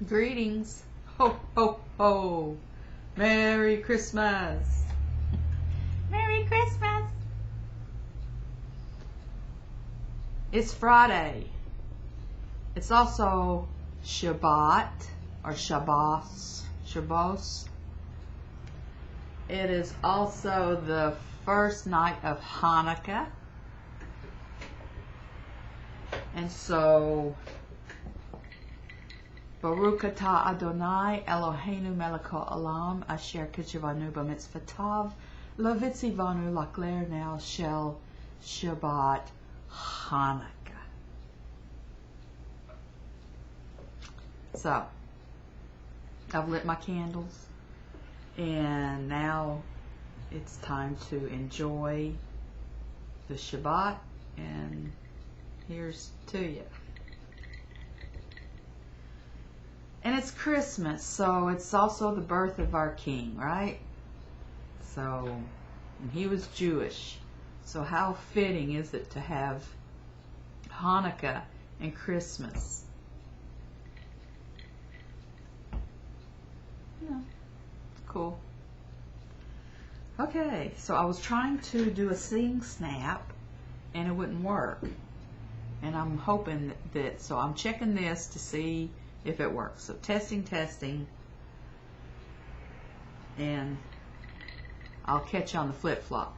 Greetings. Ho, ho, ho. Merry Christmas. Merry Christmas. It's Friday. It's also Shabbat or Shabbos. Shabbos. It is also the first night of Hanukkah. And so, Baruch atah Adonai Eloheinu melech haolam asher kishivanu b'mitzvotav levitzivanu lakler nel shel Shabbat Hanukkah. So, I've lit my candles, and now it's time to enjoy the Shabbat, and here's to you. And it's Christmas, so it's also the birth of our King, right? So, and he was Jewish. So how fitting is it to have Hanukkah and Christmas? Yeah, cool. Okay, so I was trying to do a sing snap, and it wouldn't work. And I'm hoping that, so I'm checking this to see if it works. So testing, and I'll catch you on the flip-flop.